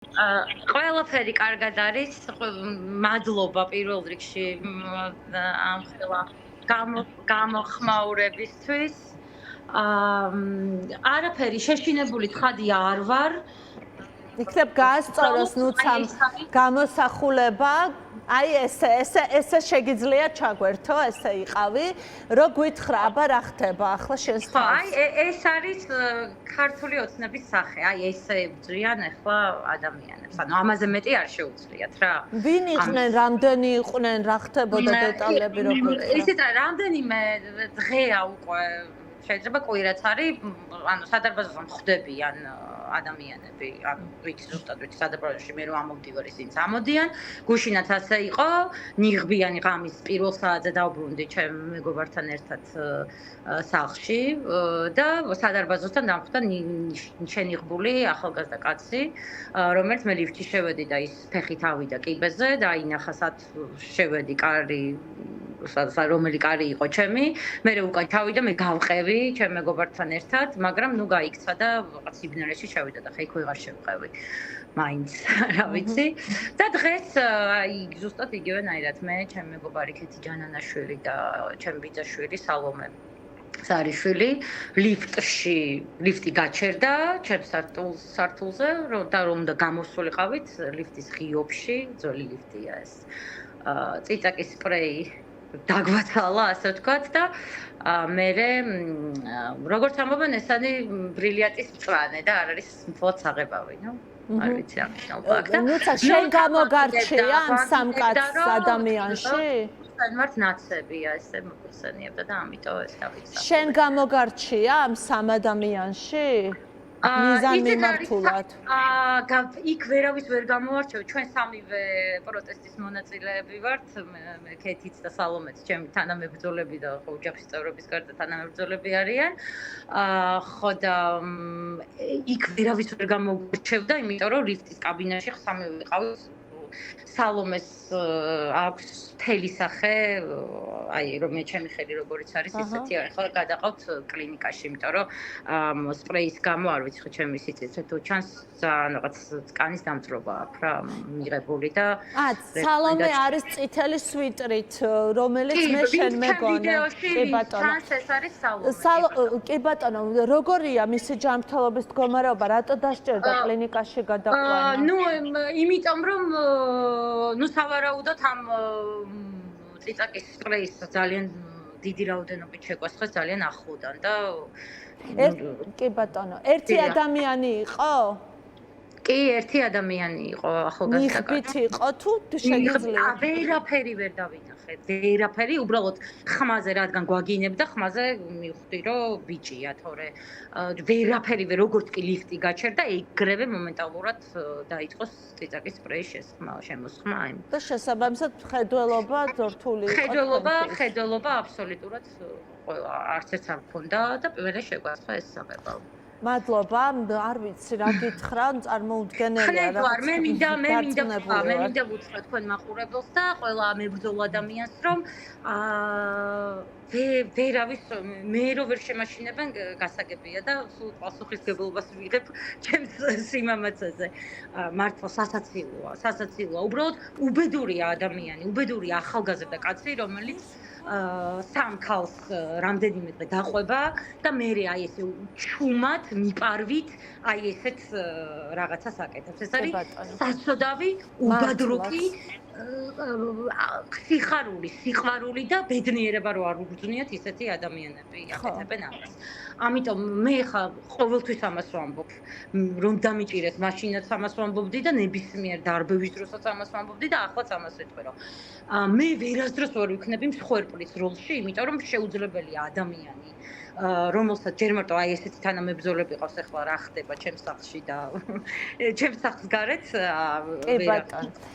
ყველაფერი კარგად არის. მადლობა პირველ რიგში ამ ხელა გამოხმაურებისთვის. არაფერი შეშინებული ცხადია არ ვარ. იქნებ გაასწოროს ნუცამ გამოსახულება. აი ესე შეგიძლია ჩაგვერთო, ესე იყავი, რო გვითხრა, აბა რა ხდება ახლა შენს თავს? აი ეს არის ქართული ოცნების სახე. აი ესე ებძვიან ახლა ადამიანებს. ანუ ამაზე მეტი არ შეუძლიათ რა. ვინ იყვნენ, რამდენი იყვნენ, რა ხდებოდა დეტალები როგორ? ისიც რამდენიმე დღეა უკვე შეიძლება კვირაც არის, ანუ სადარბაზოზე ხვდებიან ადამიანები, ანუ ვიცი ზუსტად ვიცი სადარბაზოში მე რო ამოვდივარ ისინიც ამოდიან. გუშინაც ასე იყო, ნიღბიანი ღამის პირველ საათზე დავბრუნდი ჩემ მეგობართან ერთად სახლში და სადარბაზოსთან დამხვდა შენიღბული ახალგაზრდა კაცი, რომელიც მე ლიფტში შევედი და ის ფეხით ავიდა კიბეზე და აინახასად შევედი კარი რომელი კარი იყო ჩემი, მე უკან ჩავიდა, მე გავყევი ჩემ მეგობართან ერთად, მაგრამ ნუ გაიქცა და რაღაც სიბნელეში შევიდა და ხა იქ ვეღარ შევყევი. მაინც, რა ვიცი. და დღეს აი ზუსტად იგივენაირად მე, ჩემ მეგობარი ქეთი ჯანანაშვილი და ჩემ ბიძაშვილი სალომე სარიშვილი ლიფტი გაჩერდა ჩემ სართულზე და რომ უნდა გამოსულიყავით ლიფტის ღიობში, ძველი ლიფტია ეს. წიწაკის სპრეი დაგვაცალა, ასე ვთქვათ და მერე როგორც ამბობენ, ესანი ბრილიანტის მწვანე და არ არის მხოლოდ საღებავი, ნუ არ ვიცი ამის ნაუპაკ და ნუცა შენ გამოგარჩია ამ სამ კაცს ადამიანში? შენ ვართ ნაცებია ესე მოგხსენიებდა და ამიტომ ეს დავიცა. შენ გამოგარჩია ამ სამ ადამიანში? მიზან მიმართულად. იქ ვერავის ვერ გამოვარჩევ, ჩვენ სამივე პროტესტის მონაწილეები ვართ, მე ქეთიც და სალომეც, ჩემი თანამებრძოლები და ოჯახის წევრების გარდა თანამებრძოლები არიან. ხო და იქ ვერავის ვერ გამოვარჩევდა, იმიტომ რომ ლიფტის კაბინაში სამივე ვიყავით. სალომეს აქვს მთელი სახე, აი რომ მე ჩემი ხელი როგორიც არის ისეთი არის. ხო გადაყავთ კლინიკაში, იმიტომ რომ სპრეის გამო არ ვიცი ხო ჩემი სიცოცხლე თუ ჩანს რაღაც კანის დამწრობა აქვს რა მიღებული და სალომე არის წითელი სვიტრით, რომელიც მე შენ მეგონა. კი ბატონო. ჩანს ეს არის სალომე. კი ბატონო, როგორია მისი ჯანმრთელობის მდგომარეობა, რატო დასჭერდა კლინიკაში გადაყვანა? ნუ იმიტომ რომ ნუ სავარაუდოდ ამ წიწაკის სპრეის ძალიან დიდი რაოდენობით შეგვასხეს ძალიან ახლოდან და კი ბატონო, ერთი ადამიანი იყო? კი, ერთი ადამიანი იყო ახალგაზრდა კაცი. ნიღბით იყო თუ შეგიძლია? ვერაფერი ვერ დავინახე, ვერაფერი, უბრალოდ ხმაზე რადგან გვაგინებდა, ხმაზე მივხვდი რომ ბიჭია, თორე ვერაფერი როგორც კი ლიფტი გაჩერდა, ეგრევე მომენტალურად დაიწყო წიწაკის სპრეის შემოსხმა. და შესაბამისად ხედველობა რთული იყო. ხედველობა აბსოლუტურად არც ერთს არ მქონდა და პირველი შეგვასხა ეს სამებავ. მადლობა, არ ვიცი რა გითხრა, წარმოუდგენელია რა. მე მინდა ვუცხრა თქვენ მაყურებელს და ყველა მებრძოლ ადამიანს, რომ ვერავის მე რო ვერ შემაშინებენ გასაგებია და სულ პასუხისგებლობას ვიღებ ჩემს სიმამაცაზე. მართლა სასაცილოა. უბრალოდ უბედურია ადამიანი, უბედურია ახალგაზრდა კაცი, რომელიც სამ ქალს რამდენიმე დღე დაყვება და მე აი ესე ჩუმად მიპარვით აი ესეთ რაღაცას აკეთებს. ეს არის სასწოდავი, უბადრუკი, სიყვარული და ბედნიერება რო არ უგრძნიათ ისეთი ადამიანები აკეთებენ ამას. ამიტომ მე ხა ყოველთვის ამას ვამბობ, რომ დამიჭირეს მაშინაც ამას ვამბობდი და ნებისმიერ დარბევის დროსაც ამას ვამბობდი და ახლაც ამას ვეთქვი, რომ მე ვერასდროს ვერ ვიქნები მსხვერპლის როლში, იმიტომ რომ შეუძლებელია ადამიანი რომელსაც ჯერ მარტო აი ესეთი თანამებრძოლები ყავს ახლა რა ხდება ჩემს სახლში და ჩემს სახლს გარეთ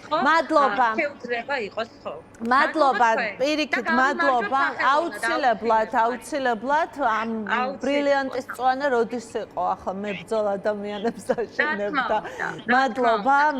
მადლობა შეუძლება იყოს ხო მადლობა პირიქით მადლობა აუცილებლად ამ ბრილიანტის წვანა როდის იყო ახლა მებრძოლ ადამიანებს აშენებდა მადლობა